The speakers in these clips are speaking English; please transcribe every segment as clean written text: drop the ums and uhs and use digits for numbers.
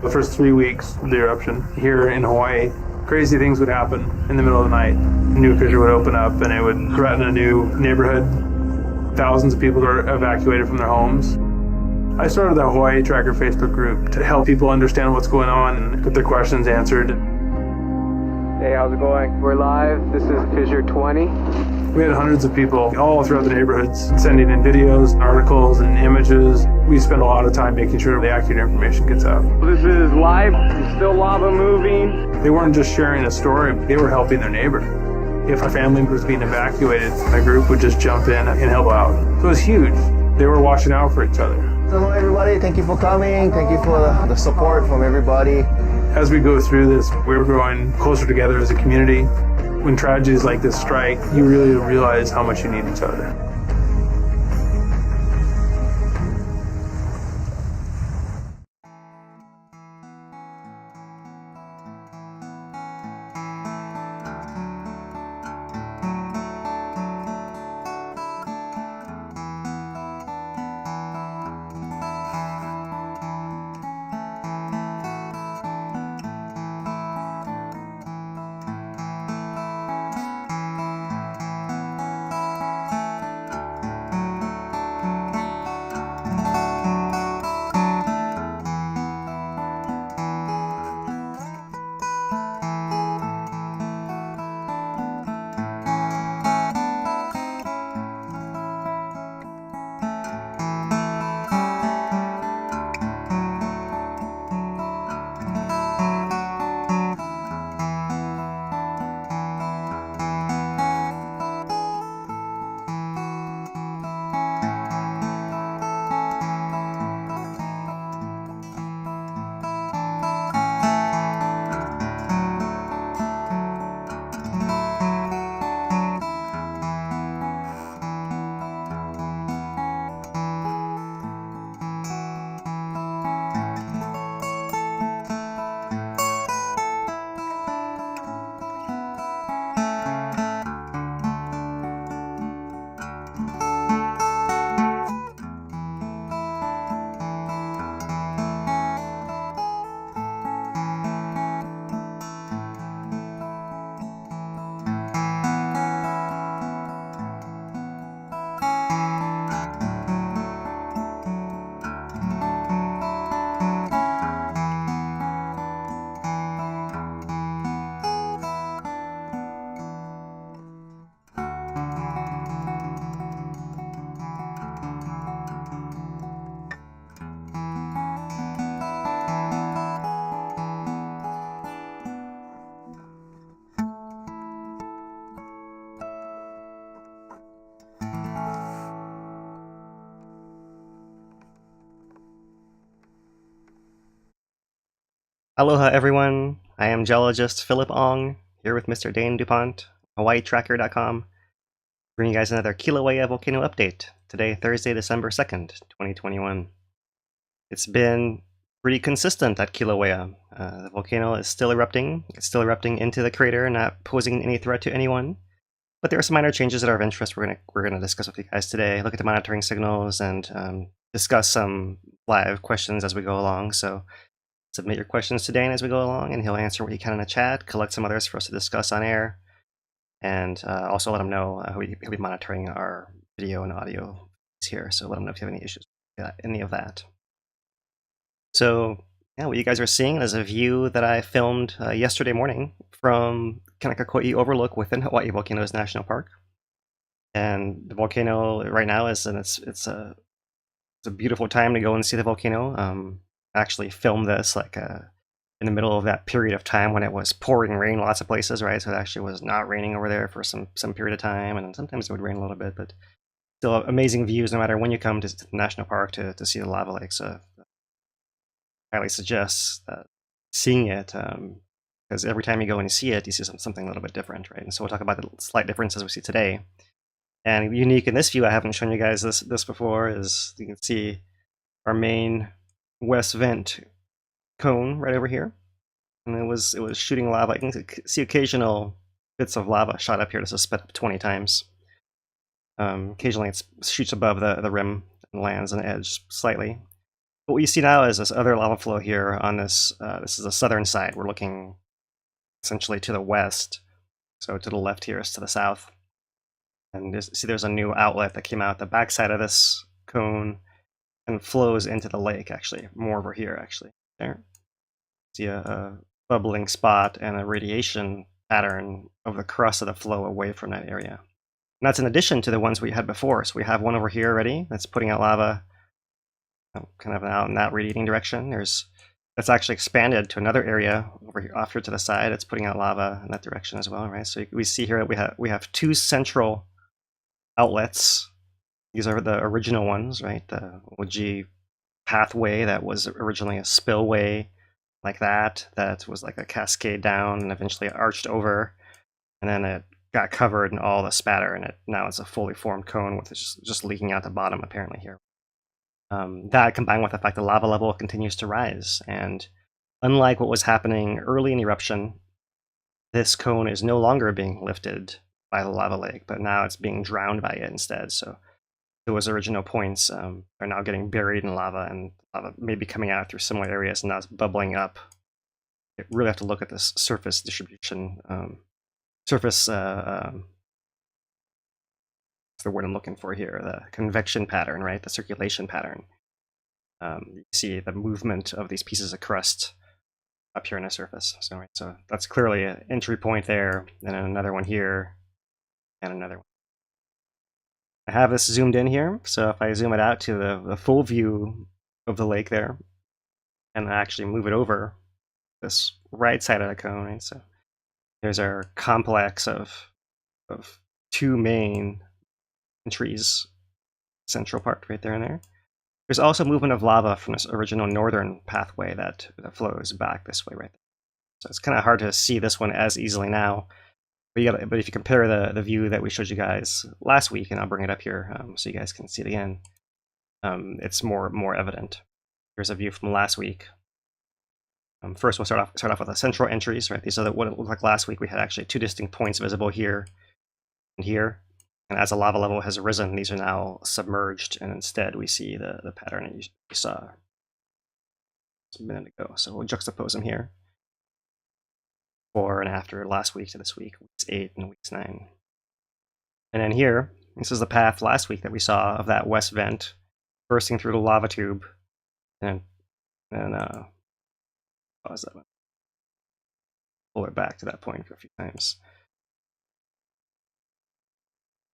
The first 3 weeks of the eruption here in Hawaii, crazy things would happen in the middle of the night. A new fissure would open up and it would threaten a new neighborhood. Thousands of people were evacuated from their homes. I started the Hawaii Tracker Facebook group to help people understand what's going on and get their questions answered. Hey, how's it going? We're live. This is Fissure 20. We had hundreds of people all throughout the neighborhoods sending in videos, articles, and images. We spend a lot of time making sure the accurate information gets out. This is live. There's still lava moving. They weren't just sharing a story, they were helping their neighbor. If a family was being evacuated, my group would just jump in and help out. So it was huge. They were watching out for each other. Hello everybody, thank you for coming. Thank you for the support from everybody. As we go through this, we're growing closer together as a community. When tragedies like this strike, you really realize how much you need each other. Aloha everyone, I am geologist Philip Ong, here with Mr. Dane DuPont, HawaiiTracker.com, bringing you guys another Kīlauea volcano update, today Thursday, December 2nd, 2021. It's been pretty consistent at Kilauea. The volcano is still erupting. It's still erupting into the crater, not posing any threat to anyone. But there are some minor changes that are of interest we're gonna discuss with you guys today. Look at the monitoring signals and discuss some live questions as we go along. So submit your questions to Dane as we go along, and he'll answer what he can in the chat, collect some others for us to discuss on air, and also let him know he'll be monitoring our video and audio here. So let him know if you have any issues with any of that. So yeah, what you guys are seeing is a view that I filmed yesterday morning from Keanakākoʻi overlook within Hawaiʻi Volcanoes National Park. And the volcano right now is, and it's a beautiful time to go and see the volcano. I actually filmed this like in the middle of that period of time when it was pouring rain lots of places, right? So it actually was not raining over there for some period of time, and sometimes it would rain a little bit, but still amazing views no matter when you come to the national park to see the lava lake. So highly suggest seeing it, because every time you go and you see it, you see something a little bit different, right? And so we'll talk about the slight differences we see today. And unique in this view, I haven't shown you guys this before, is you can see our main west vent cone right over here, and it was shooting lava. I can see occasional bits of lava shot up here. This is sped up 20 times. Occasionally it shoots above the rim and lands on the edge slightly. what we see now is this other lava flow here on this. This is the southern side. We're looking essentially to the west. So to the left here is to the south. And see there's a new outlet that came out the backside of this cone and flows into the lake, actually. More over here, actually. There. See a bubbling spot and a radiation pattern of the crust of the flow away from that area. And that's in addition to the ones we had before. So we have one over here already that's putting out lava kind of out in that radiating direction. That's actually expanded to another area over here off here to the side. It's putting out lava in that direction as well, right? So we see here we have two central outlets. These are the original ones, right? The OG pathway that was originally a spillway like that was like a cascade down and eventually arched over, and then it got covered in all the spatter, and now it's a fully formed cone with it just leaking out the bottom apparently here. That combined with the fact the lava level continues to rise, and unlike what was happening early in eruption, this cone is no longer being lifted by the lava lake, but now it's being drowned by it instead. So those original points are now getting buried in lava, and lava may be coming out through similar areas, and now it's bubbling up. You really have to look at this surface distribution, what's the word I'm looking for here? The convection pattern, right? The circulation pattern. You see the movement of these pieces of crust up here on the surface. So that's clearly an entry point there, and then another one here, and another one. I have this zoomed in here, so if I zoom it out to the full view of the lake there, and I actually move it over this right side of the cone, right? So there's our complex of two main entries, central part right there and there. There's also movement of lava from this original northern pathway that flows back this way right there. So it's kind of hard to see this one as easily now. But if you compare the view that we showed you guys last week, and I'll bring it up here so you guys can see it again, it's more evident. Here's a view from last week. First, we'll start off with the central entries, right? These are what it looked like last week. We had actually two distinct points visible here and here. And as the lava level has risen, these are now submerged, and instead we see the pattern that you saw a minute ago. So we'll juxtapose them here. Before and after last week to this week, weeks 8 and weeks 9. And then here, this is the path last week that we saw of that west vent bursting through the lava tube, and pause that one. Pull it back to that point a few times.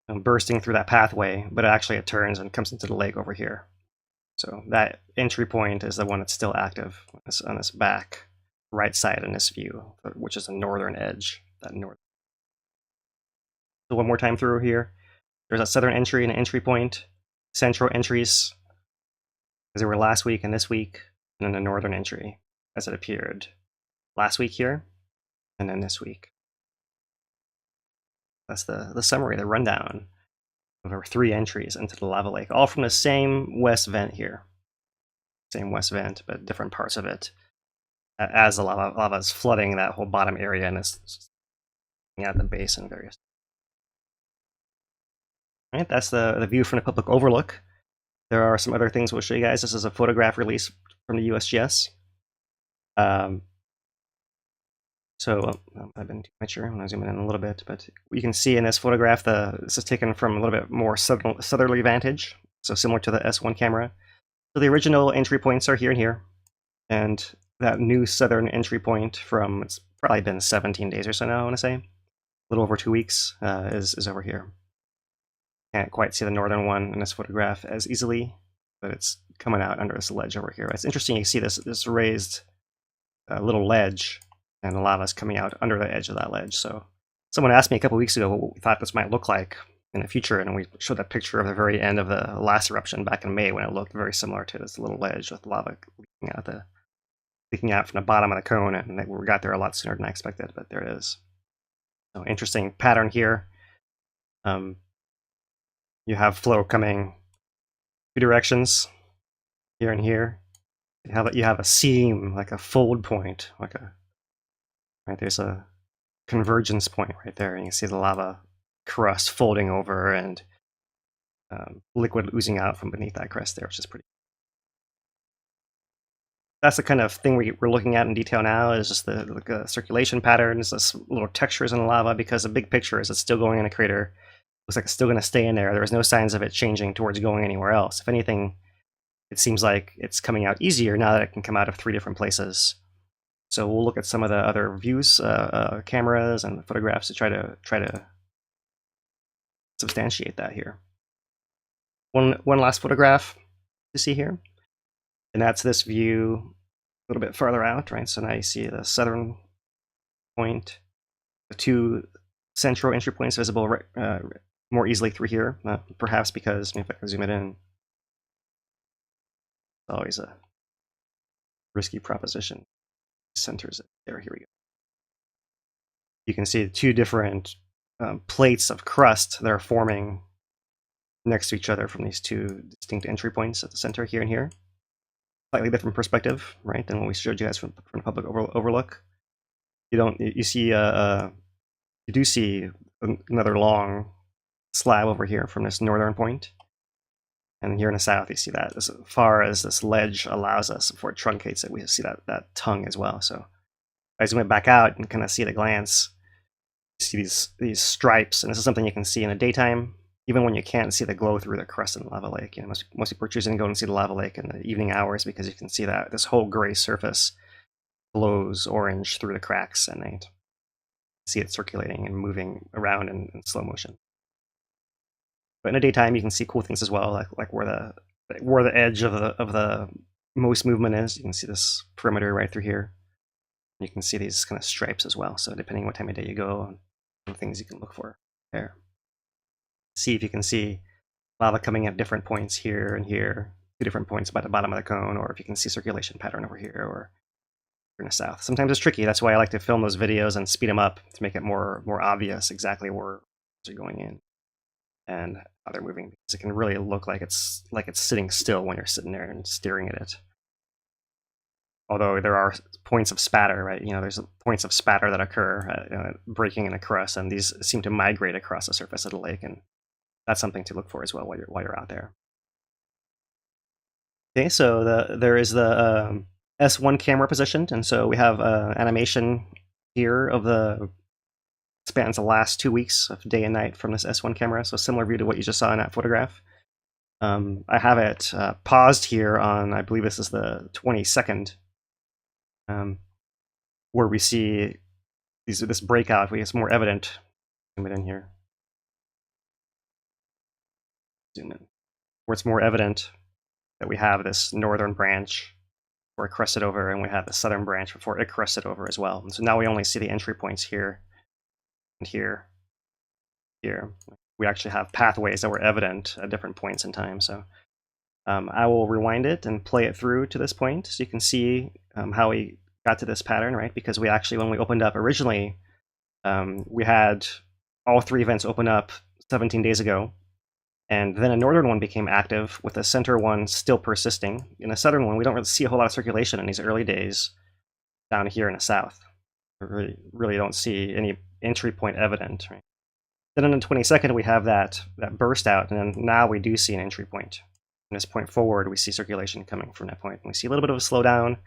And bursting through that pathway, but actually it turns and comes into the lake over here. So that entry point is the one that's still active on this back right side in this view, which is the northern edge. So one more time through here. There's a southern entry and an entry point, central entries as they were last week and this week, and then the northern entry as it appeared last week here, and then this week. That's the summary, the rundown of our 3 entries into the lava lake, all from the same west vent here. Same west vent, but different parts of it. As the lava is flooding that whole bottom area, and it's at the base and various. All right, that's the view from the public overlook. There are some other things we'll show you guys. This is a photograph release from the USGS. So I've been too much here. I'm going to zoom in a little bit, but you can see in this photograph, this is taken from a little bit more southerly vantage, so similar to the S1 camera. So the original entry points are here and here, and that new southern entry point from, it's probably been 17 days or so now, I want to say, a little over 2 weeks, is over here. Can't quite see the northern one in this photograph as easily, but it's coming out under this ledge over here. It's interesting, you see this raised little ledge, and the lava is coming out under the edge of that ledge. So someone asked me a couple weeks ago what we thought this might look like in the future, and we showed that picture of the very end of the last eruption back in May when it looked very similar to this little ledge with lava leaking out from the bottom of the cone, and we got there a lot sooner than I expected, but there it is. So interesting pattern here. You have flow coming 2 directions, here and here. You have a seam, like a fold point, right, there's a convergence point right there, and you see the lava crust folding over and liquid oozing out from beneath that crust there, which is pretty that's the kind of thing we're looking at in detail now, is just the circulation patterns, this little textures in the lava, because the big picture is it's still going in a crater. Looks like it's still going to stay in there. There's no signs of it changing towards going anywhere else. If anything, it seems like it's coming out easier now that it can come out of 3 different places. So we'll look at some of the other views, cameras and photographs to try to substantiate that here. One last photograph to see here, and that's this view a little bit farther out, right? So now you see the southern point, the 2 central entry points visible more easily through here, perhaps because, if I can zoom it in, it's always a risky proposition. Centers it there. Here we go. You can see the 2 different plates of crust that are forming next to each other from these 2 distinct entry points at the center here and here. Slightly different perspective, right, than what we showed you guys from the public overlook. You do see another long slab over here from this northern point. And here in the south, you see that as far as this ledge allows us, before it truncates it, we see that tongue as well. So if I zoom it back out and kind of see at a glance, you see these stripes, and this is something you can see in the daytime, even when you can't see the glow through the crust in the lava lake. You know, most people are choosing to go and see the lava lake in the evening hours because you can see that this whole gray surface glows orange through the cracks at night. See it circulating and moving around in slow motion. But in the daytime, you can see cool things as well, like where the edge of the most movement is. You can see this perimeter right through here. You can see these kind of stripes as well. So depending on what time of day you go, and things you can look for there. See if you can see lava coming at different points here and here, 2 different points by the bottom of the cone, or if you can see circulation pattern over here or in the south. Sometimes it's tricky. That's why I like to film those videos and speed them up to make it more obvious exactly where they're going in and how they're moving, because it can really look like it's sitting still when you're sitting there and staring at it. Although there are points of spatter, right? You know, there's points of spatter that occur breaking in a crust, and these seem to migrate across the surface of the lake, and that's something to look for as well while you're out there. Okay, so there is the S1 camera positioned, and so we have animation here of the spans the last 2 weeks of day and night from this S1 camera, so similar view to what you just saw in that photograph. I have it paused here on, I believe this is the 22nd, where we see this breakout. It's more evident. Zoom it in here. Zoom in. Where it's more evident that we have this northern branch before it crusted over, and we have the southern branch before it crusted over as well. And so now we only see the entry points here and here. We actually have pathways that were evident at different points in time. So I will rewind it and play it through to this point so you can see how we got to this pattern, right? Because we actually, when we opened up originally, we had all 3 events open up 17 days ago. And then a northern one became active with the center one still persisting. In the southern one, we don't really see a whole lot of circulation in these early days down here in the south. We really don't see any entry point evident, right? Then on the 22nd, we have that burst out, and then now we do see an entry point. From this point forward, we see circulation coming from that point. And we see a little bit of a slowdown,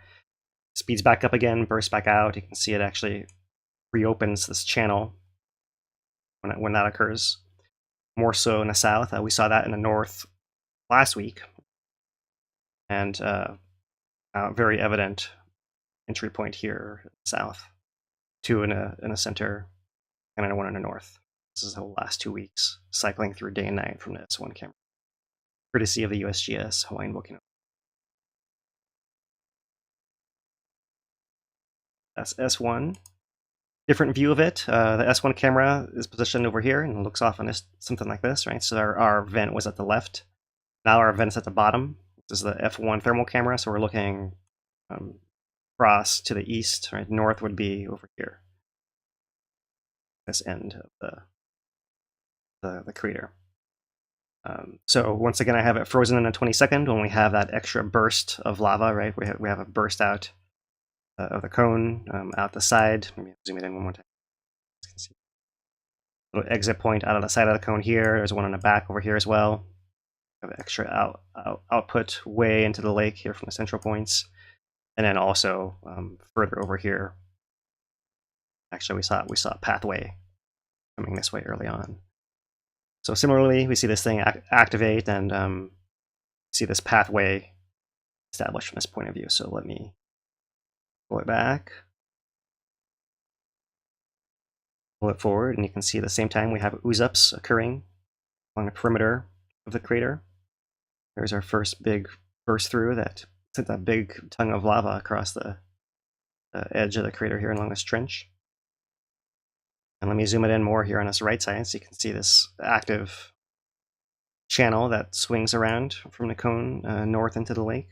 speeds back up again, bursts back out. You can see it actually reopens this channel when that occurs. More so in the south. We saw that in the north last week. And very evident entry point here south. 2 in a center, and 1 in the north. This is the last 2 weeks, cycling through day and night from the S1 camera. Courtesy of the USGS Hawaiian Volcano. That's S1. Different view of it. The S1 camera is positioned over here and looks off on something like this, right? So our vent was at the left. Now our vent's at the bottom. This is the F1 thermal camera, so we're looking across to the east, right? North would be over here. This end of the crater. So once again, I have it frozen in the 22nd when we have that extra burst of lava, right? We have a burst out of the cone out the side. Maybe I'll zoom it in one more time. You can see a little exit point out of the side of the cone here. There's one on the back over here as well. We have extra output way into the lake here from the central points. And then also further over here, actually we saw a pathway coming this way early on. So similarly, we see this thing activate and see this pathway established from this point of view. So let me pull it back, pull it forward, and you can see at the same time we have ooze-ups occurring along the perimeter of the crater. There's our first big burst through that sent that big tongue of lava across the edge of the crater here along this trench. And let me zoom it in more here on this right side so you can see this active channel that swings around from the cone north into the lake.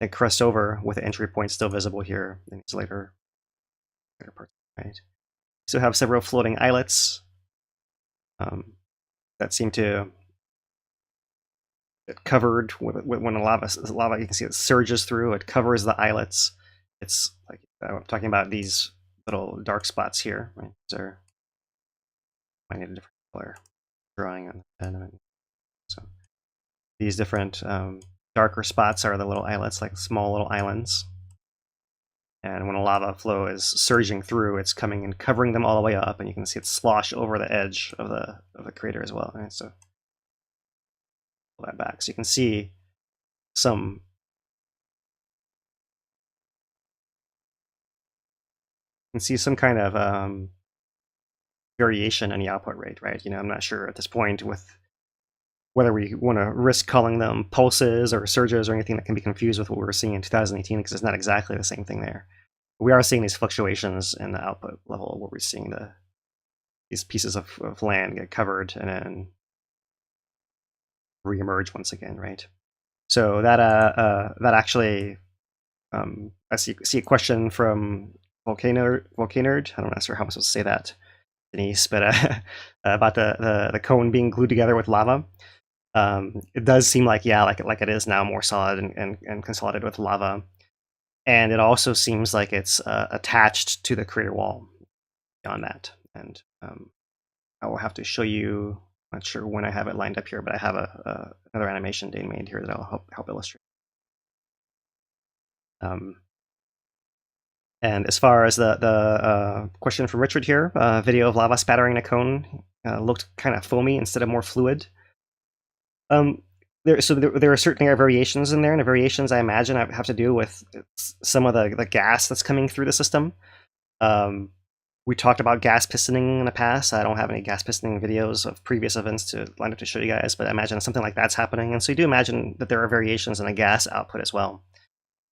It crusts over with the entry point still visible here in these later parts, right? So have several floating islets that seem to get covered when the lava, you can see it surges through, it covers the islets. It's like, I'm talking about these little dark spots here, right? These are, I need a different color drawing on the pen. So these different darker spots are the little islets, like small little islands. And when a lava flow is surging through, it's coming and covering them all the way up, and you can see it slosh over the edge of the crater as well. Right? So pull that back, so you can see some kind of variation in the output rate, right? You know, I'm not sure at this point with whether we want to risk calling them pulses or surges or anything that can be confused with what we were seeing in 2018, because it's not exactly the same thing there. But we are seeing these fluctuations in the output level where we're seeing these pieces of land get covered and then reemerge once again, right? So that actually, I see a question from Volcano. I'm not sure how I'm supposed to say that, Denise, but about the cone being glued together with lava. It does seem like, yeah, like it is now more solid and consolidated with lava, and it also seems like it's attached to the crater wall beyond that. And I will have to show you. Not sure when I have it lined up here, but I have another animation Dane made here that I'll help illustrate. And as far as the question from Richard here, video of lava spattering a cone looked kind of foamy instead of more fluid. There are certainly variations in there, and the variations I imagine have to do with some of the gas that's coming through the system. We talked about gas pistoning in the past. I don't have any gas pistoning videos of previous events to line up to show you guys, but I imagine something like that's happening. And so you do imagine that there are variations in the gas output as well.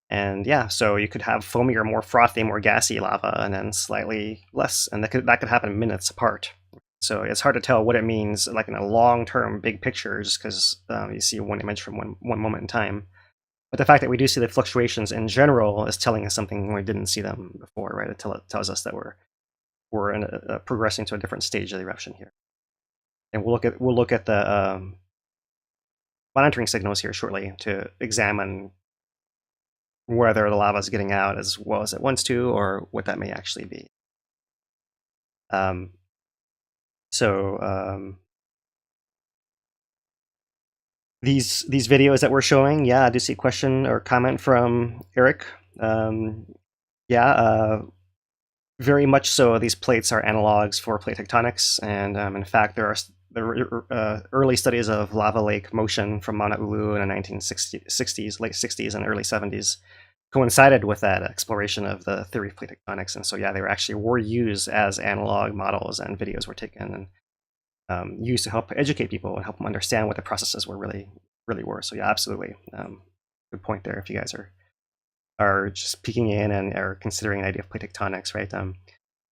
And yeah, so you could have foamier, more frothy, more gassy lava, and then slightly less, and that could happen minutes apart. So it's hard to tell what it means, like in a long-term big picture, just because you see one image from one moment in time. But the fact that we do see the fluctuations in general is telling us something when we didn't see them before, right? It tells us that we're progressing to a different stage of the eruption here. And we'll look at the monitoring signals here shortly to examine whether the lava is getting out as well as it wants to, or what that may actually be. These videos that we're showing, yeah, I do see a question or comment from Eric. Very much so. These plates are analogs for plate tectonics, and in fact, there are early studies of lava lake motion from Mauna Ulu in the 1960s, late 60s, and early 70s coincided with that exploration of the theory of plate tectonics. And so, yeah, they were used as analog models, and videos were taken and used to help educate people and help them understand what the processes really were. So, yeah, absolutely, good point there. If you guys are just peeking in and are considering the idea of plate tectonics, right?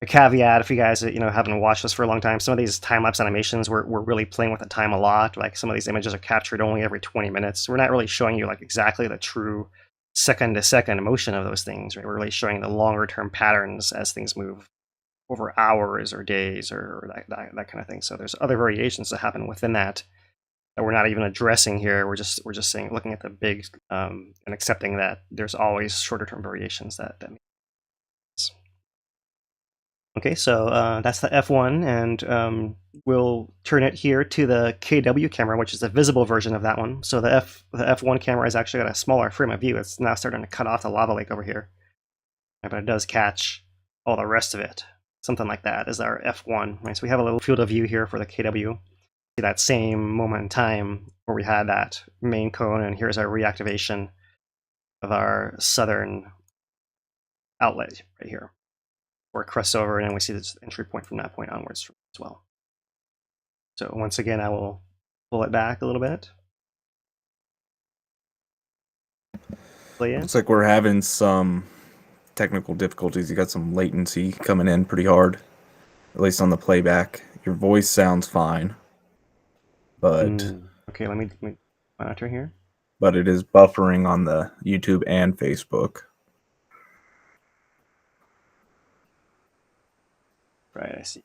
A caveat, if you guys haven't watched this for a long time, some of these time-lapse animations we're really playing with the time a lot. Like some of these images are captured only every 20 minutes. We're not really showing you like exactly the true second-to-second motion of those things, right? We're really showing the longer-term patterns as things move over hours or days or that kind of thing. So there's other variations that happen within that we're not even addressing here. We're just saying, looking at the big and accepting that there's always shorter-term variations that make sense. Okay, so that's the F1, and we'll turn it here to the KW camera, which is the visible version of that one. So the F1 camera has actually got a smaller frame of view. It's now starting to cut off the lava lake over here, but it does catch all the rest of it. Something like that is our F1. Right? So we have a little field of view here for the KW. See that same moment in time where we had that main cone, and here's our reactivation of our southern outlet right here. Or crust over, and then we see this entry point from that point onwards as well. So once again, I will pull it back a little bit. Looks like we're having some technical difficulties. You got some latency coming in pretty hard, at least on the playback. Your voice sounds fine, but okay, let me monitor here. But it is buffering on the YouTube and Facebook. Right, I see.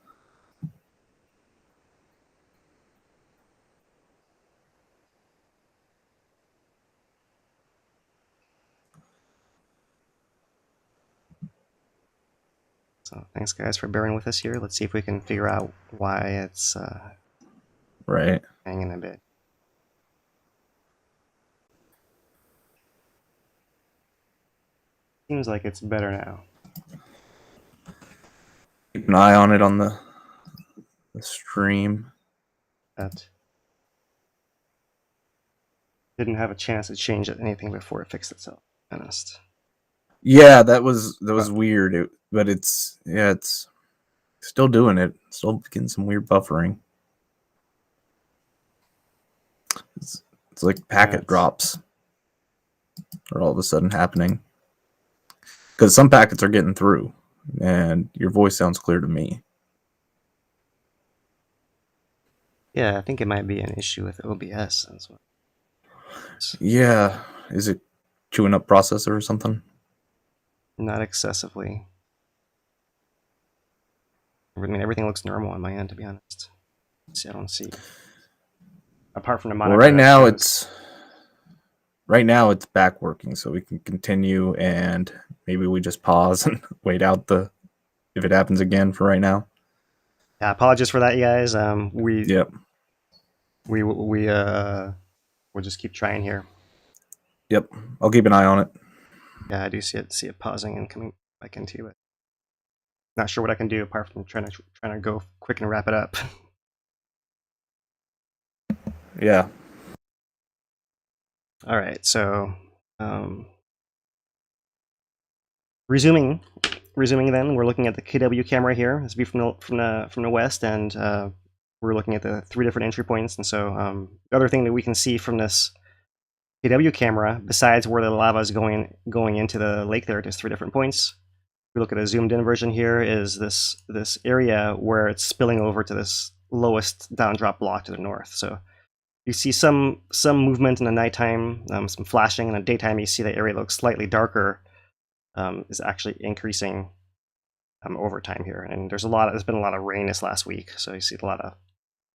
So thanks, guys, for bearing with us here. Let's see if we can figure out why it's right hanging a bit. Seems like it's better now. Keep an eye on it on the stream. That didn't have a chance to change anything before it fixed itself. To be honest. Yeah, that was weird. But it's still doing it. Still getting some weird buffering. It's like packet drops are all of a sudden happening. Because some packets are getting through, and your voice sounds clear to me. Yeah, I think it might be an issue with OBS as well. Yeah, is it chewing up processor or something? Not excessively. I mean, everything looks normal on my end, to be honest. See, I don't see. Apart from the monitor. Well, right now it's back working, so we can continue, and maybe we just pause and wait out if it happens again for right now. Yeah, apologies for that, you guys. We'll just keep trying here. Yep, I'll keep an eye on it. Yeah, I do see it pausing and coming back into it. Not sure what I can do apart from trying to go quick and wrap it up. Yeah. All right, so resuming then, we're looking at the KW camera here. This view from the west, and we're looking at the 3 different entry points. And so the other thing that we can see from this KW camera, besides where the lava is going into the lake, there's 3 different points. If we look at a zoomed in version here, is this area where it's spilling over to this lowest down drop block to the north. So you see some movement in the nighttime, some flashing. In the daytime, you see the area looks slightly darker, is actually increasing over time here. And there's been a lot of rain this last week, so you see a lot of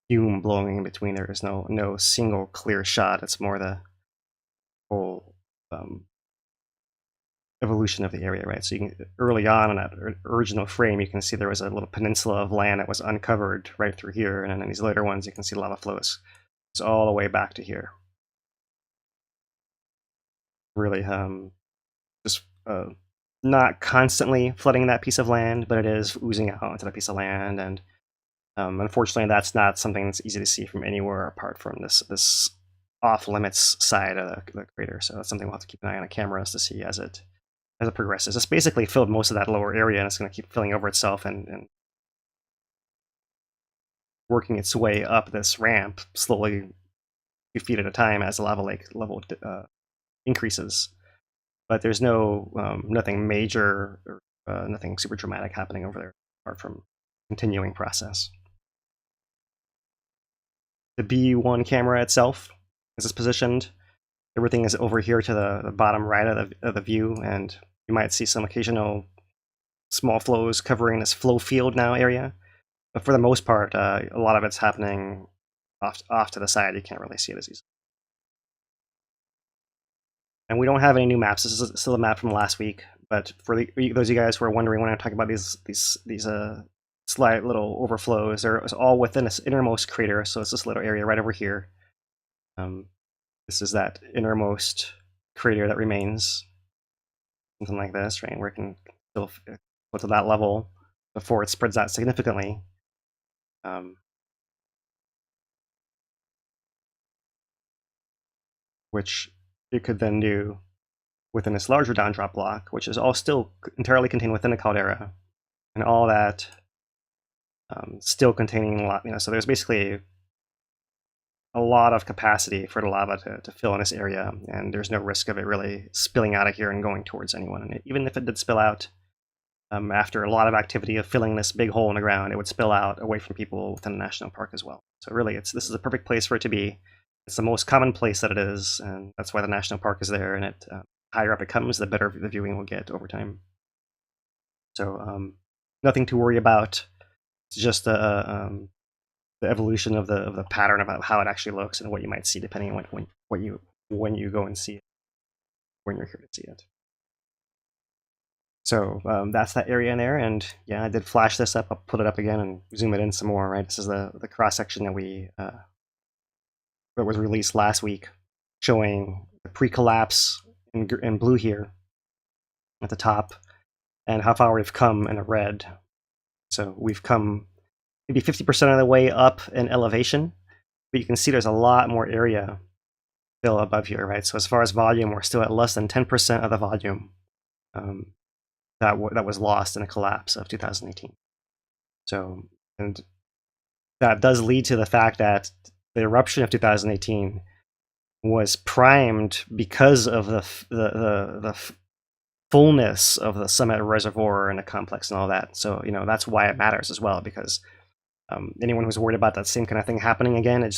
fume blowing in between. There is no single clear shot. It's more the whole evolution of the area, right? So you can, early on in that original frame, you can see there was a little peninsula of land that was uncovered right through here, and then in these later ones, you can see lava flows. It's all the way back to here. Really, just not constantly flooding that piece of land, but it is oozing out into that piece of land, and unfortunately, that's not something that's easy to see from anywhere apart from this off-limits side of the crater. So that's something we'll have to keep an eye on the cameras to see as it progresses. It's basically filled most of that lower area, and it's going to keep filling over itself and working its way up this ramp slowly, a few feet at a time, as the lava lake level increases. But there's nothing major or nothing super dramatic happening over there apart from continuing process. The B1 camera itself, as it's positioned, everything is over here to the bottom right of the view, and you might see some occasional small flows covering this flow field now area. But for the most part, a lot of it's happening off to the side. You can't really see it as easily. And we don't have any new maps. This is still a map from last week, But for those of you guys who are wondering when I'm talking about these slight little overflows, they're all within this innermost crater. So it's this little area right over here. This is that innermost crater that remains, something like this, right? Where it can still go to that level before it spreads out significantly. Which you could then do within this larger downdrop block, which is all still entirely contained within the caldera, and all that still containing a lot. So there's basically a lot of capacity for the lava to fill in this area, and there's no risk of it really spilling out of here and going towards anyone. And even if it did spill out after a lot of activity of filling this big hole in the ground, it would spill out away from people within the national park as well. So really, this is a perfect place for it to be. It's the most common place that it is, and that's why the national park is there. And it higher up it comes, the better the viewing will get over time. So nothing to worry about. It's just the evolution of the pattern about how it actually looks and what you might see depending on when you go and see it, when you're here to see it. So that's that area in there, and yeah, I did flash this up. I'll put it up again and zoom it in some more. Right, this is the cross section that was released last week, showing the pre-collapse in blue here at the top, and how far we've come in the red. So we've come maybe 50% of the way up in elevation, but you can see there's a lot more area still above here, right? So as far as volume, we're still at less than 10% of the volume that was lost in a collapse of 2018. So, and that does lead to the fact that the eruption of 2018 was primed because of the fullness of the summit reservoir and the complex and all that. So that's why it matters as well, because anyone who's worried about that same kind of thing happening again,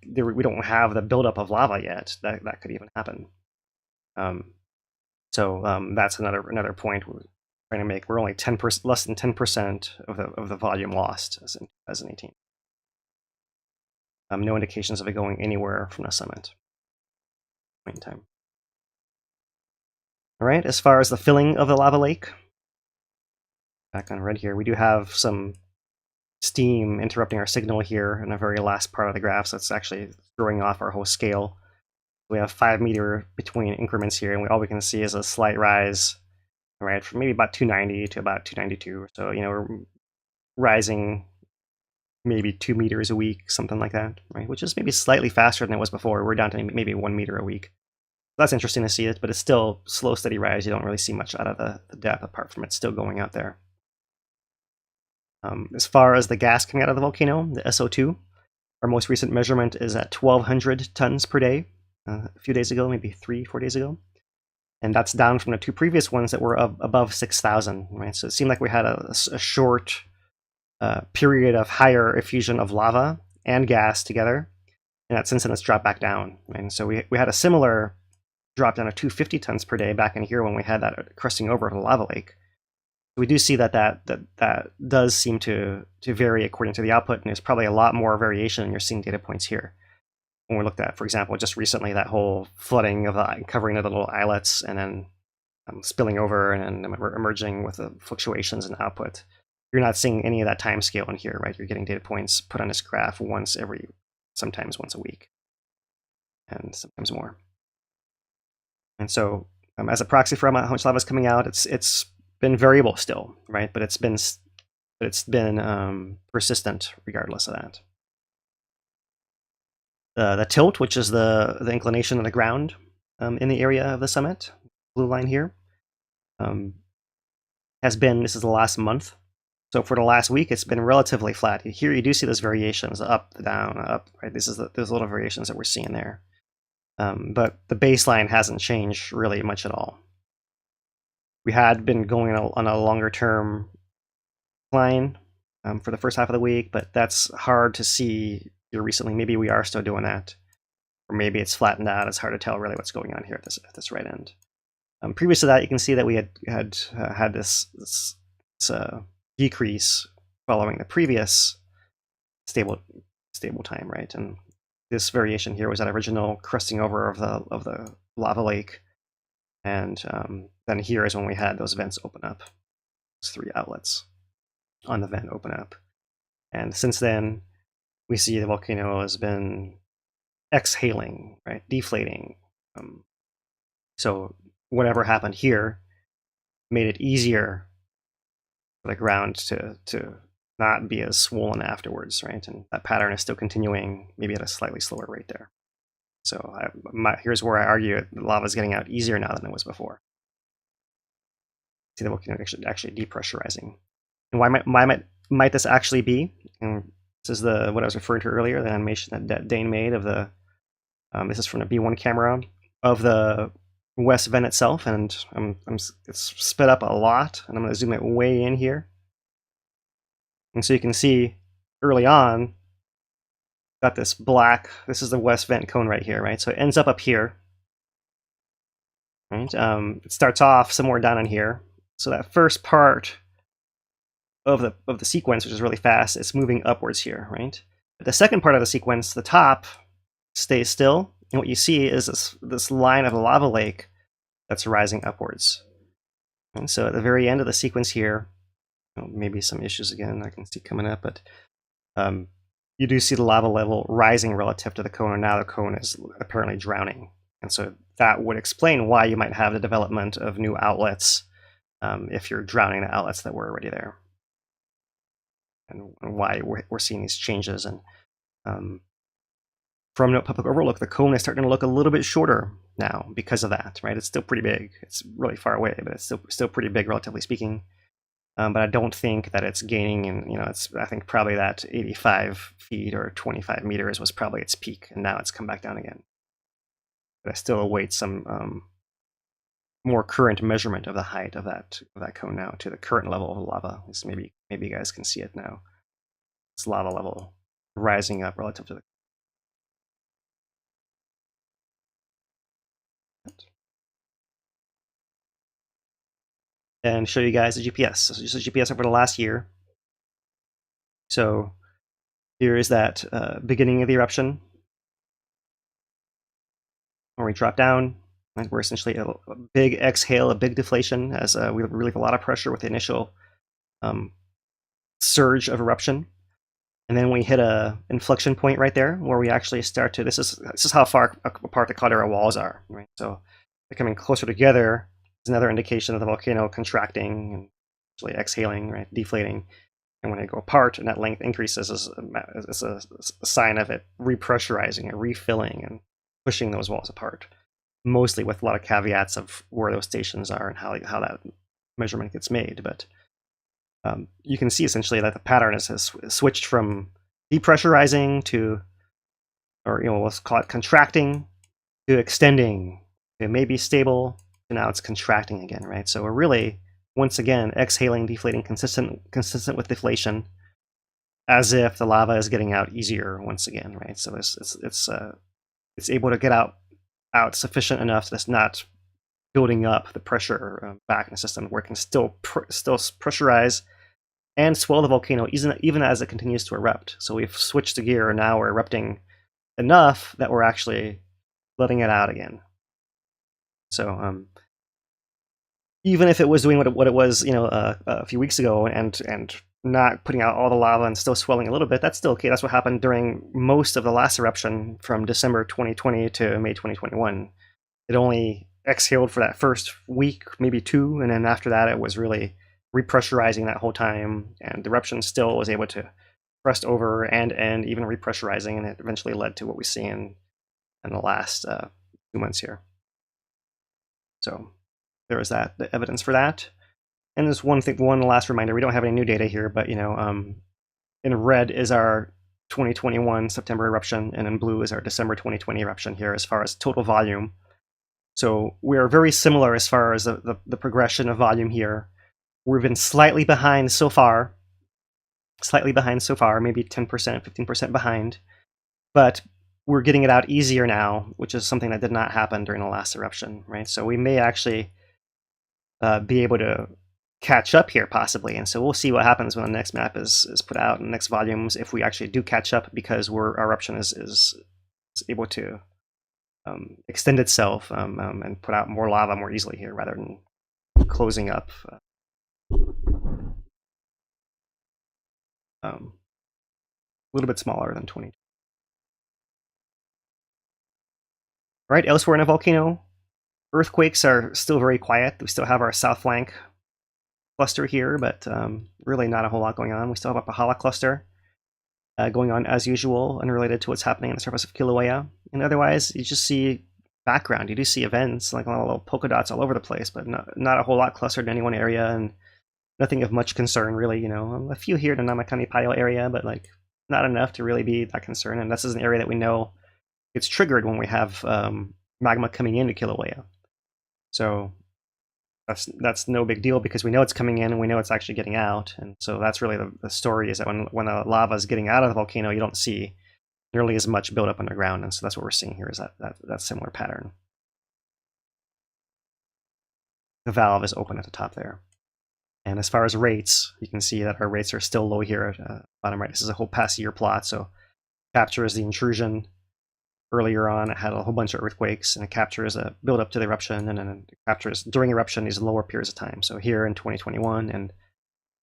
we don't have the buildup of lava yet that could even happen. So that's another point we're trying to make. We're only less than 10% of the volume lost as in 2018. No indications of it going anywhere from the summit. Point in time. All right, as far as the filling of the lava lake, back on red here, we do have some steam interrupting our signal here in the very last part of the graph, so it's actually throwing off our whole scale. We have 5 meter between increments here, and all we can see is a slight rise, right, from maybe about 290 to about 292 or so. We're rising maybe 2 meters a week, something like that, right? Which is maybe slightly faster than it was before. We're down to maybe 1 meter a week. That's interesting to see it, but it's still slow, steady rise. You don't really see much out of the depth apart from it still going out there. As far as the gas coming out of the volcano, the SO2, our most recent measurement is at 1,200 tons per day. A few days ago, maybe 3-4 days ago. And that's down from the 2 previous ones that were above 6,000, right? So it seemed like we had a short period of higher effusion of lava and gas together, and since then it's dropped back down. And so we had a similar drop down to 250 tons per day back in here when we had that crusting over the lava lake. We do see that does seem to vary according to the output, and there's probably a lot more variation, and you're seeing data points here. When we looked at, for example, just recently, that whole flooding of the covering of the little islets and then spilling over and then emerging with the fluctuations in output. You're not seeing any of that time scale in here, right? You're getting data points put on this graph sometimes once a week, and sometimes more. And so, as a proxy for how much lava is coming out, it's been variable still, right? But it's been persistent regardless of that. The tilt, which is the inclination of the ground in the area of the summit, blue line here, this is the last month. So for the last week, it's been relatively flat. Here you do see those variations, up, down, up, right? Those little variations that we're seeing there. But the baseline hasn't changed really much at all. We had been going on a longer term decline for the first half of the week, but that's hard to see here recently. Maybe we are still doing that, or maybe it's flattened out. It's hard to tell really what's going on here at this right end. Previous to that, you can see that we had this decrease following the previous stable time, right? And this variation here was that original crusting over of the lava lake, and then here is when we had those vents open up. Those 3 outlets on the vent open up. And since then, we see the volcano has been exhaling, right, deflating. So whatever happened here made it easier for the ground to not be as swollen afterwards, right? And that pattern is still continuing, maybe at a slightly slower rate there. So here's where I argue the lava is getting out easier now than it was before. See the volcano actually depressurizing. And why might this actually be? And this is what I was referring to earlier, the animation that Dane made of the. This is from the B1 camera of the west vent itself, and it's sped up a lot. And I'm going to zoom it way in here, and so you can see early on, got this black. This is the west vent cone right here, right? So it ends up here, right? It starts off somewhere down in here. So that first part of the sequence, which is really fast, it's moving upwards here, right? But the second part of the sequence, the top, stays still, and what you see is this line of a lava lake that's rising upwards. And so at the very end of the sequence here, maybe some issues again I can see coming up, but you do see the lava level rising relative to the cone, and now the cone is apparently drowning. And so that would explain why you might have the development of new outlets if you're drowning the outlets that were already there, and why we're seeing these changes. And from Note Public Overlook, the cone is starting to look a little bit shorter now because of that, right? It's still pretty big. It's really far away, but it's still pretty big, relatively speaking. But I don't think that it's gaining, and I think probably that 85 feet or 25 meters was probably its peak, and now it's come back down again. But I still await some more current measurement of the height of that cone now to the current level of the lava. So maybe you guys can see it now. This lava level rising up relative to the. And show you guys the GPS. So just the GPS over the last year. So here is that beginning of the eruption, where we drop down, and we're essentially a big exhale, a big deflation, as we relieve a lot of pressure with the initial surge of eruption. And then we hit a inflection point right there, where we actually start to. This is how far apart the caldera walls are, right? So they're coming closer together. Is another indication of the volcano contracting and actually exhaling, right, deflating. And when they go apart and that length increases, it's a sign of it repressurizing and refilling and pushing those walls apart. Mostly with a lot of caveats of where those stations are and how that measurement gets made. But you can see essentially that the pattern has switched from depressurizing to, or let's call it contracting, to extending, to maybe stable. And now it's contracting again, right? So we're really, once again, exhaling, deflating, consistent with deflation, as if the lava is getting out easier once again, right? So it's able to get out sufficient enough that it's not building up the pressure back in the system, where it can still pressurize and swell the volcano even as it continues to erupt. So we've switched the gear, and now we're erupting enough that we're actually letting it out again. So even if it was doing what it was, a few weeks ago, and not putting out all the lava and still swelling a little bit, that's still okay. That's what happened during most of the last eruption from December 2020 to May 2021. It only exhaled for that first week, maybe 2, and then after that, it was really repressurizing that whole time, and the eruption still was able to crust over and even repressurizing, and it eventually led to what we see in the last 2 months here. So there was the evidence for that. And there's one last reminder. We don't have any new data here, but in red is our 2021 September eruption, and in blue is our December 2020 eruption here as far as total volume. So we're very similar as far as the progression of volume here. We've been slightly behind so far, maybe 10%, 15% behind, but we're getting it out easier now, which is something that did not happen during the last eruption, right? So we may actually be able to catch up here, possibly. And so we'll see what happens when the next map is put out, and next volumes, if we actually do catch up, because our eruption is able to extend itself and put out more lava more easily here, rather than closing up. A little bit smaller than 20. Right, elsewhere in a volcano, earthquakes are still very quiet. We still have our south flank cluster here, but really not a whole lot going on. We still have a Pahala cluster going on as usual, unrelated to what's happening on the surface of Kilauea. And otherwise, you just see background. You do see events, like little polka dots all over the place, but not a whole lot clustered in any one area, and nothing of much concern, really. You know, a few here in the Namakani Paio area, but like not enough to really be that concerned. And this is an area that we know it's triggered when we have magma coming into Kilauea. So that's no big deal because we know it's coming in and we know it's actually getting out. And so that's really the story, is that when the lava is getting out of the volcano, you don't see nearly as much buildup underground. And so that's what we're seeing here, is that similar pattern. The valve is open at the top there. And as far as rates, you can see that our rates are still low here at bottom right. This is a whole past year plot. So captures the intrusion. Earlier on, it had a whole bunch of earthquakes, and it captures a build up to the eruption, and then it captures during eruption these lower periods of time. So here in 2021 and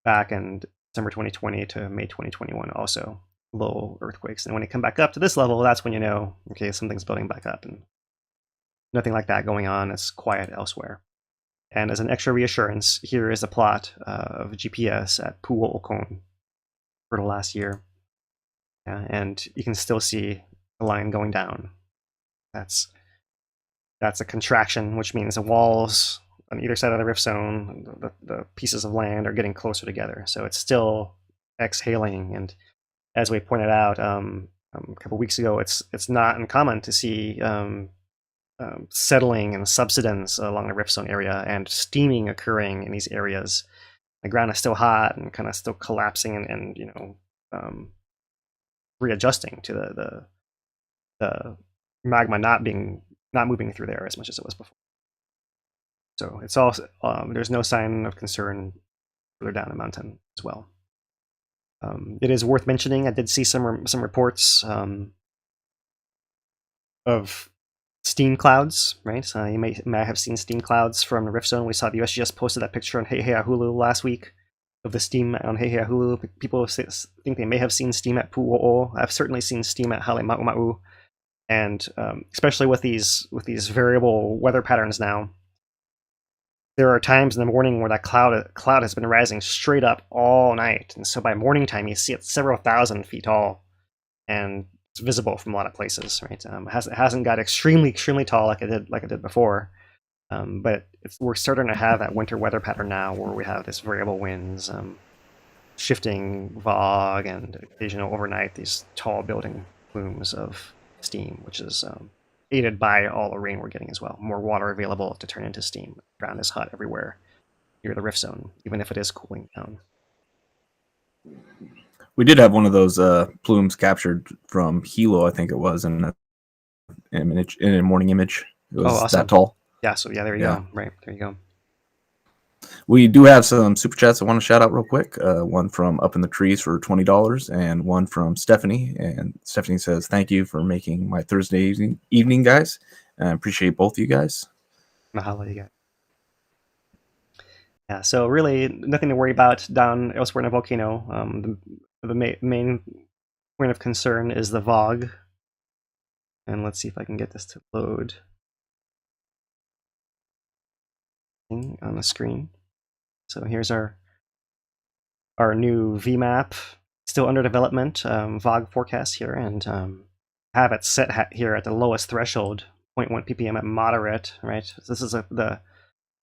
back in December 2020 to May 2021, also low earthquakes. And when they come back up to this level, that's when you know, okay, something's building back up, and nothing like that going on. It's quiet elsewhere. And as an extra reassurance, here is a plot of GPS at Pu'o'okon for the last year. And you can still see the line going down. That's a contraction, which means the walls on either side of the rift zone, the pieces of land are getting closer together. So it's still exhaling. And as we pointed out a couple weeks ago, it's not uncommon to see settling and subsidence along the rift zone area and steaming occurring in these areas. The ground is still hot and kind of still collapsing and you know, readjusting to the magma not moving through there as much as it was before. So it's all there's no sign of concern further down the mountain as well. It is worth mentioning, I did see some reports of steam clouds, right? So you may have seen steam clouds from the rift zone. We saw the USGS posted that picture on Heiheahulu last week of the steam on Heiheahulu. People think they may have seen steam at Pu'o'o. I've certainly seen steam at Hale Ma'uma'u. And especially with these variable weather patterns now, there are times in the morning where that cloud has been rising straight up all night, and so by morning time you see it several thousand feet tall, and it's visible from a lot of places. Right? It hasn't got extremely tall like it did before, but we're starting to have that winter weather pattern now where we have this variable winds, shifting fog, and occasional overnight these tall building plumes of steam, which is aided by all the rain we're getting as well. More water available to turn into steam. The ground is hot everywhere near the rift zone, even if it is cooling down. We did have one of those plumes captured from Hilo, I think it was, in a morning image. It was awesome. That tall. Yeah, so there you go. Right, there you go. We do have some super chats I want to shout out real quick. One from Up in the Trees for $20, and one from Stephanie. And Stephanie says, "Thank you for making my Thursday evening, guys. I appreciate both of you guys." Mahalo, you guys. Yeah, so really nothing to worry about down elsewhere in the volcano. The main point of concern is the VOG. And let's see if I can get this to load on the screen. So here's our new VMAP, still under development, VOG forecast here, and have it set here at the lowest threshold, 0.1 ppm at moderate, right? So this is the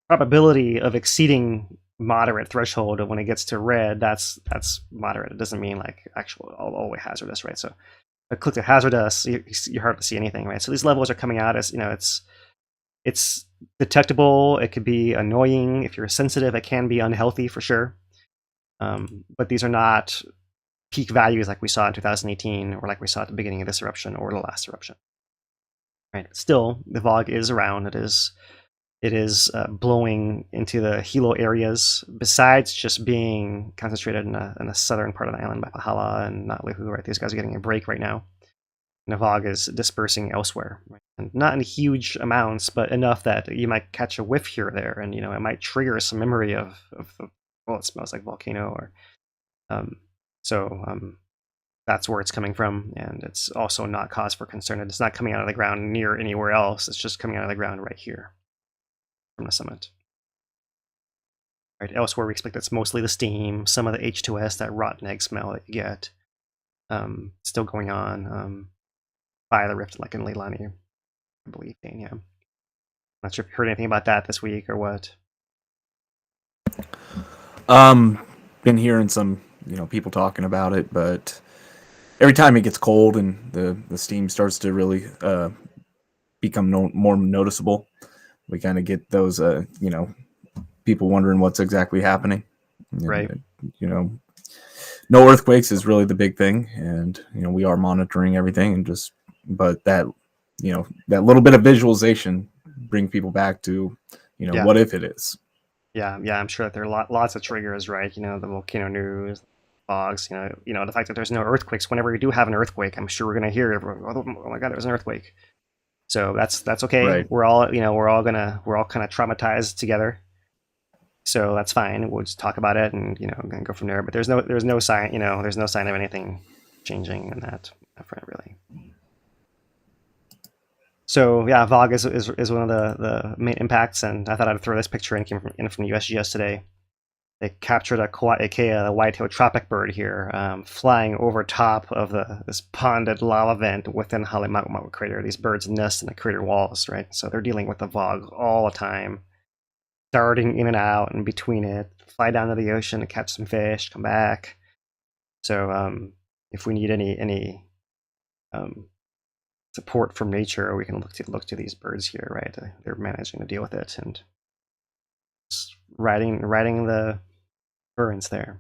probability of exceeding moderate threshold when it gets to red. That's moderate. It doesn't mean like actual all the way hazardous, right? So if I click to hazardous, you're hard to see anything, right? So these levels are coming out as, you know, it's detectable. It could be annoying. If you're sensitive, it can be unhealthy for sure. But these are not peak values like we saw in 2018 or like we saw at the beginning of this eruption or the last eruption. Right. Still, the VOG is around. It is blowing into the Hilo areas. Besides just being concentrated in the southern part of the island by Pahala and Na'alihu, right? These guys are getting a break right now. and the fog is dispersing elsewhere. Right? And not in huge amounts, but enough that you might catch a whiff here or there, and it might trigger some memory of the, well, it smells like volcano, or that's where it's coming from, and it's also not cause for concern. It's not coming out of the ground near anywhere else. It's just coming out of the ground right here from the summit. Right, elsewhere we expect it's mostly the steam, some of the H2S, that rotten egg smell that you get, still going on by the rift, like in Leilani, I believe. Yeah, not sure if you heard anything about that this week or what. Been hearing some people talking about it, but every time it gets cold and the steam starts to really become more noticeable, we kind of get those people wondering what's exactly happening. Right. No earthquakes is really the big thing, and we are monitoring everything, and but that that little bit of visualization bring people back to what if it is. Yeah, I'm sure that there are lots of triggers, right? The volcano news, fogs, the fact that there's no earthquakes. Whenever we do have an earthquake, I'm sure we're gonna hear everyone, oh my god, there was an earthquake. So that's okay. Right. We're all kind of traumatized together. So that's fine. We'll just talk about it and gonna go from there. But there's no sign of anything changing in that front, really. So yeah, VOG is one of the main impacts, and I thought I'd throw this picture in. It came from USGS today. They captured a Kīlauea, the white-tailed tropic bird here, flying over top of this ponded lava vent within Halemaʻumaʻu crater. These birds nest in the crater walls, right? So they're dealing with the VOG all the time, darting in and out and between it, fly down to the ocean to catch some fish, come back. So if we need any support from nature, we can look to these birds here, right? They're managing to deal with it and just riding the currents there.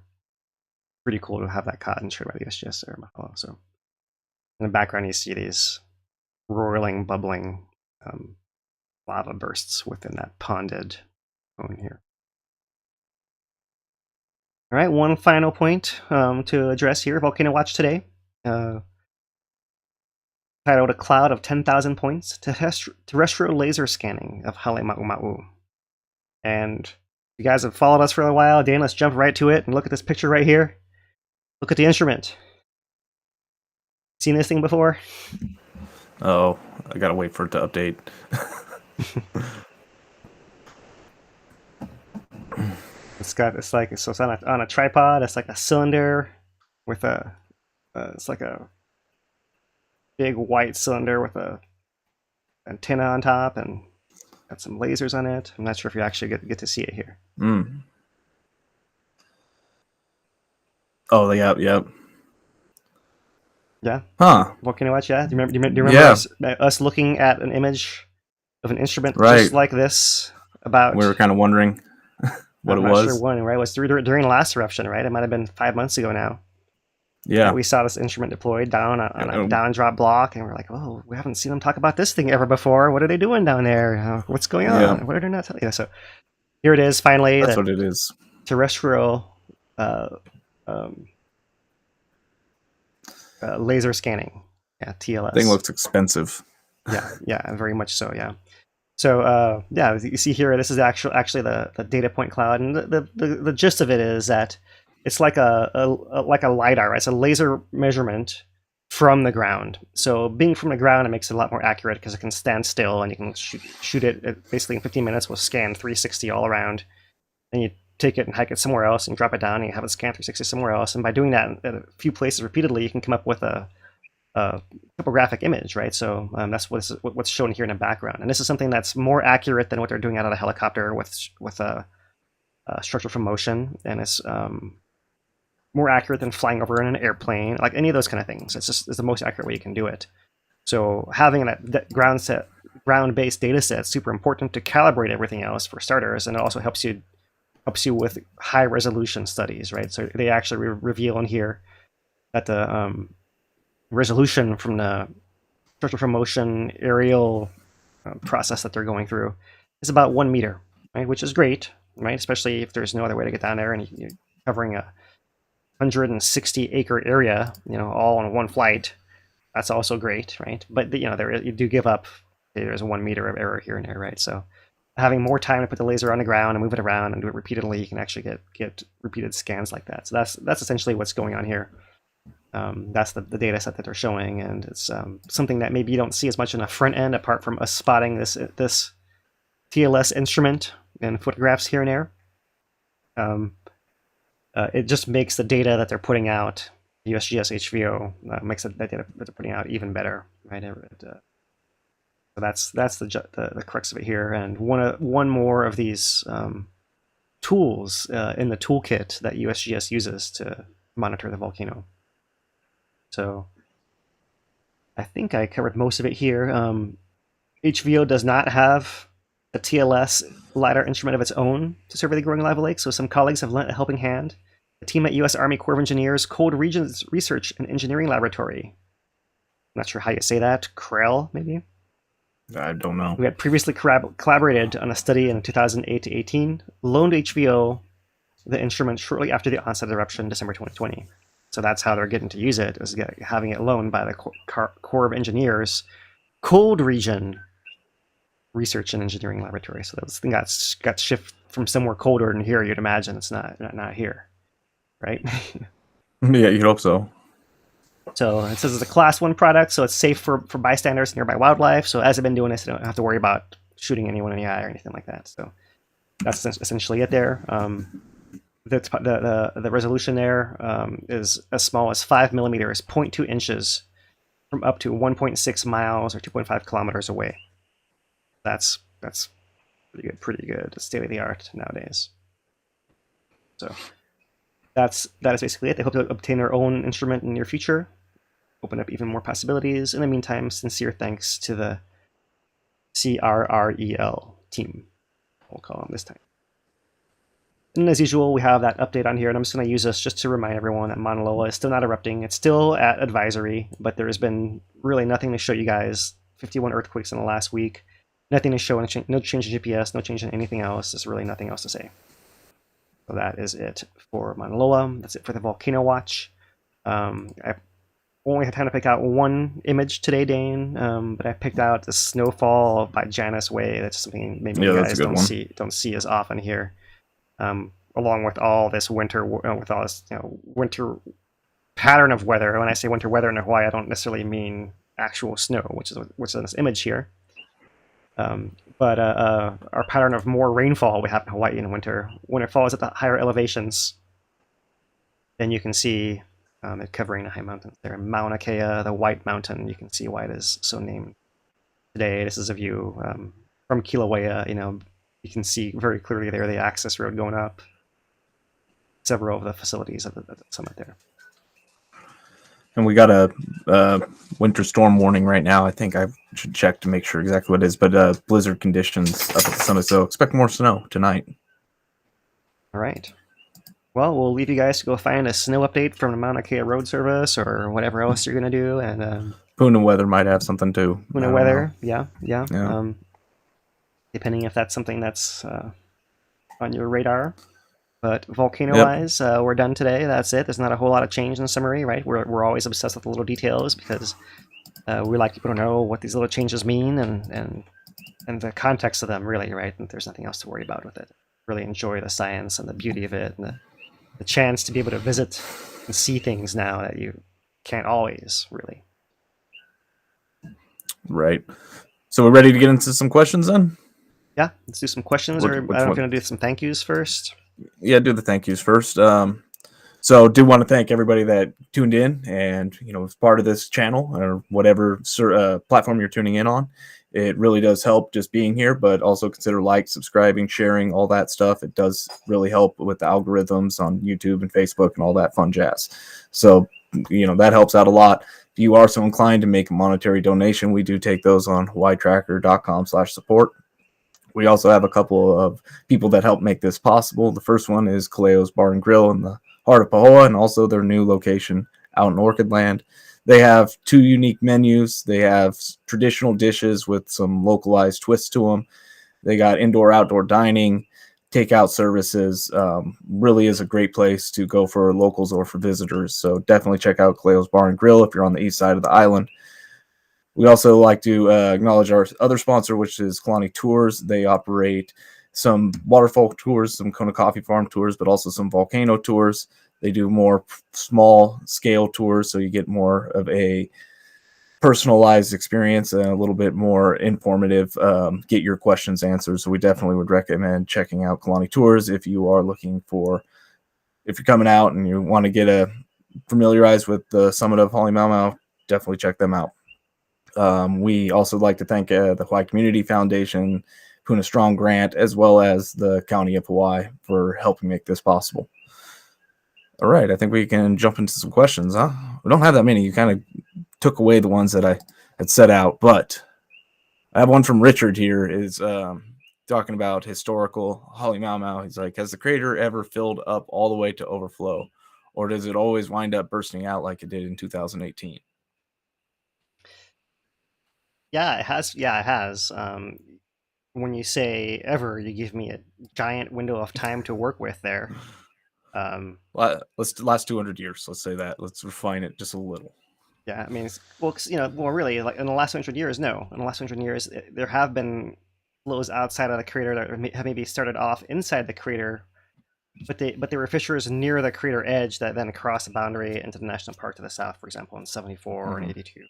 Pretty cool to have that caught and shared by the USGS there. So in the background, you see these roiling, bubbling lava bursts within that ponded cone here. All right, one final point to address here. Volcano Watch today. Titled "A Cloud of 10,000 Points: Terrestrial Laser Scanning of Halemaʻumaʻu." And if you guys have followed us for a while, Dan, let's jump right to it and look at this picture right here. Look at the instrument. Seen this thing before? Oh, I gotta wait for it to update. It's on a tripod. It's like a cylinder with it's like a big white cylinder with a antenna on top, and got some lasers on it. I'm not sure if you actually get to see it here. Oh, yep. Yeah. Huh. Volcano Watch. Yeah. Do you remember us looking at an image of an instrument just like this? About we were kind of wondering what it was. Sure when, right? It was during the last eruption, right? It might have been 5 months ago now. Yeah. We saw this instrument deployed down on a down drop block, and we're like, oh, we haven't seen them talk about this thing ever before. What are they doing down there? What's going on? Yeah. What are they not telling you? So here it is, finally. That's what it is. Terrestrial laser scanning. Yeah, TLS. Thing looks expensive. Yeah, very much so. Yeah. So yeah, you see here, this is actually the data point cloud, and the gist of it is that it's like a LiDAR, right? It's a laser measurement from the ground. So being from the ground, it makes it a lot more accurate because it can stand still and you can shoot it basically in 15 minutes. We'll scan 360 all around. Then you take it and hike it somewhere else and drop it down and you have it scan 360 somewhere else. And by doing that at a few places repeatedly, you can come up with a topographic image, right? So that's what's shown here in the background. And this is something that's more accurate than what they're doing out of a helicopter with a structure from motion, and it's more accurate than flying over in an airplane, like any of those kind of things. It's the most accurate way you can do it. So having that ground-based data set is super important to calibrate everything else for starters, and it also helps you with high resolution studies, right? So they actually reveal in here that the resolution from the structure from motion aerial process that they're going through is about 1 meter, right? Which is great, right? Especially if there's no other way to get down there and you're covering a 160-acre area, all on one flight. That's also great, right? But you do give up. There's 1 meter of error here and there, right? So having more time to put the laser on the ground and move it around and do it repeatedly, you can actually get repeated scans like that. So that's essentially what's going on here. That's the data set that they're showing, and it's something that maybe you don't see as much in the front end, apart from us spotting this TLS instrument and photographs here and there. It just makes the data that they're putting out, USGS HVO, makes that data that they're putting out even better, right? So that's the crux of it here, and one more of these tools in the toolkit that USGS uses to monitor the volcano. So I think I covered most of it here. HVO does not have a TLS LiDAR instrument of its own to survey the growing lava lake, so some colleagues have lent a helping hand. A team at U.S. Army Corps of Engineers Cold Regions Research and Engineering Laboratory. I'm not sure how you say that. CREL, maybe? I don't know. We had previously collaborated on a study in 2008 to 18, loaned HVO the instrument shortly after the onset of eruption, December 2020. So that's how they're getting to use it, is having it loaned by the Corps of Engineers Cold Region Research and Engineering Laboratory. So this thing got shipped from somewhere colder than here, you'd imagine. It's not here, right? Yeah, you'd hope so. So it says it's a class 1 product, so it's safe for bystanders and nearby wildlife. So as I've been doing this, I don't have to worry about shooting anyone in the eye or anything like that. So that's essentially it there. The resolution there is as small as 5 millimeters, 0.2 inches, from up to 1.6 miles or 2.5 kilometers away. That's pretty good, state of the art nowadays. So that is basically it. They hope to obtain their own instrument in the near future, open up even more possibilities. In the meantime, sincere thanks to the CRREL team, we'll call them this time. And as usual, we have that update on here, and I'm just going to use this just to remind everyone that Mauna Loa is still not erupting. It's still at advisory, but there has been really nothing to show you guys. 51 earthquakes in the last week. Nothing to show, no change in GPS, no change in anything else. There's really nothing else to say. So that is it for Mauna Loa. That's it for the Volcano Watch. I only had time to pick out one image today, Dane, but I picked out the Snowfall by Janice Way. That's something maybe you guys don't see as often here. Along with all this winter pattern of weather. When I say winter weather in Hawaii, I don't necessarily mean actual snow, which is in this image here. But our pattern of more rainfall we have in Hawaii in winter. When it falls at the higher elevations, then you can see it covering the high mountains there. Mauna Kea, the White Mountain, you can see why it is so named today. This is a view from Kilauea. You can see very clearly there the access road going up. Several of the facilities at the summit there. And we got a winter storm warning right now. I think I should check to make sure exactly what it is, but blizzard conditions up at the summit, so expect more snow tonight. All right. Well, we'll leave you guys to go find a snow update from the Mauna Kea Road Service or whatever else you're going to do. And Puna Weather might have something too. Puna Weather, yeah. Depending if that's something that's on your radar. But volcano-wise, we're done today. That's it. There's not a whole lot of change in the summary, right? We're always obsessed with the little details because we like people to know what these little changes mean and the context of them, really, right? And there's nothing else to worry about with it. Really enjoy the science and the beauty of it and the chance to be able to visit and see things now that you can't always, really. Right. So we're ready to get into some questions then? Yeah, let's do some questions. I'm going to do some thank yous first. Yeah, do the thank yous first. So do want to thank everybody that tuned in and, is part of this channel or whatever platform you're tuning in on. It really does help just being here, but also consider subscribing, sharing, all that stuff. It does really help with the algorithms on YouTube and Facebook and all that fun jazz. So, that helps out a lot. If you are so inclined to make a monetary donation, we do take those on hawaiitracker.com/support. We also have a couple of people that help make this possible. The first one is Kaleo's Bar and Grill in the heart of Pahoa, and also their new location out in Orchid Land. They have 2 unique menus. They have traditional dishes with some localized twists to them. They got indoor-outdoor dining. takeout services. Really is a great place to go for locals or for visitors. So definitely check out Kīlauea's Bar and Grill if you're on the east side of the island. We also like to acknowledge our other sponsor, which is Kalani Tours. They operate some waterfall tours, some Kona Coffee Farm tours, but also some volcano tours. They do more small scale tours, so you get more of a personalized experience and a little bit more informative, get your questions answered. So we definitely would recommend checking out Kalani Tours if you are looking for, if you're coming out and you want to get familiarized with the summit of Halemaumau, definitely check them out. We also like to thank the Hawaii Community Foundation, Puna Strong Grant, as well as the County of Hawaii for helping make this possible. All right, I think we can jump into some questions, huh? We don't have that many. You kind of took away the ones that I had set out, but I have one from Richard here. Is talking about historical Halemaumau. He's like, has the crater ever filled up all the way to overflow, or does it always wind up bursting out like it did in 2018? Yeah, it has. Yeah, it has. When you say ever, you give me a giant window of time to work with there. Let's last 200 years. Let's say that. Let's refine it just a little. Yeah, I mean, well, really, like in the last 100 years, no. In the last 100 years, there have been flows outside of the crater that have maybe started off inside the crater, but they were fissures near the crater edge that then crossed the boundary into the national park to the south, for example, in 74 and 82.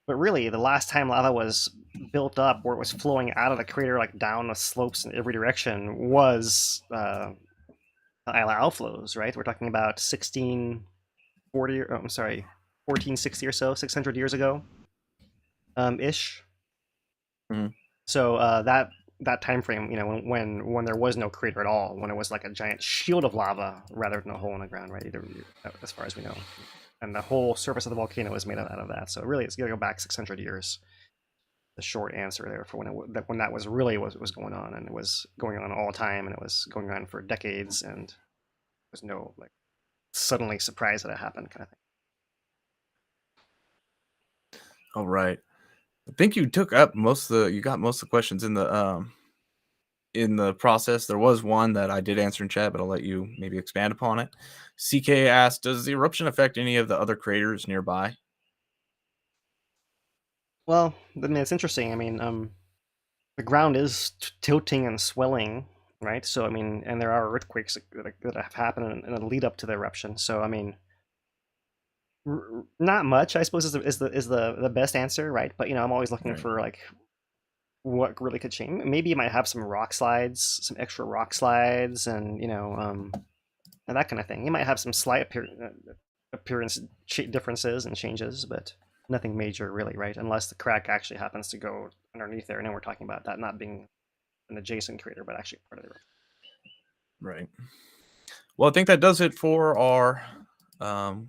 But really, the last time lava was built up, where it was flowing out of the crater, like down the slopes in every direction, was Isla outflows, right? We're talking about 1460 or so, 600 years ago, ish. Mm-hmm. So that time frame, when there was no crater at all, when it was like a giant shield of lava rather than a hole in the ground, right? As far as we know, and the whole surface of the volcano is made out of that. So really, it's going to go back 600 years. The short answer there for when that was really what was going on, and it was going on all the time, and it was going on for decades, and there was no like suddenly surprise that it happened kind of thing. All right, I think you took up you got most of the questions in the process. There was one that I did answer in chat, but I'll let you maybe expand upon it. CK asked, does the eruption affect any of the other craters nearby? Well, I mean, it's interesting. I mean, the ground is tilting and swelling, right? So, I mean, and there are earthquakes that have happened in the lead up to the eruption. So, I mean, not much, I suppose, is the best answer, right? But I'm always looking for like what really could change. Maybe you might have some rock slides, some extra rock slides, and and that kind of thing. You might have some slight appearance differences and changes, but nothing major really, right? Unless the crack actually happens to go underneath there, and then we're talking about that not being an adjacent crater, but actually part of the eruption. Right. Well, I think that does it for our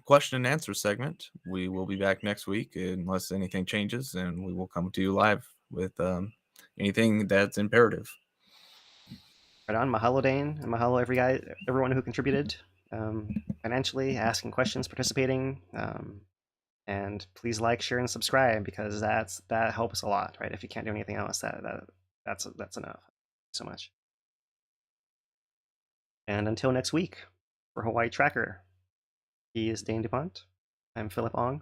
question and answer segment. We will be back next week unless anything changes, and we will come to you live with anything that's imperative. Right on. Mahalo, Dane, and mahalo everyone who contributed financially, asking questions, participating, and please like, share, and subscribe, because that helps a lot, right? If you can't do anything else, that's enough. Thank you so much. And until next week, for Hawaii Tracker, he is Dane DuPont. I'm Philip Ong.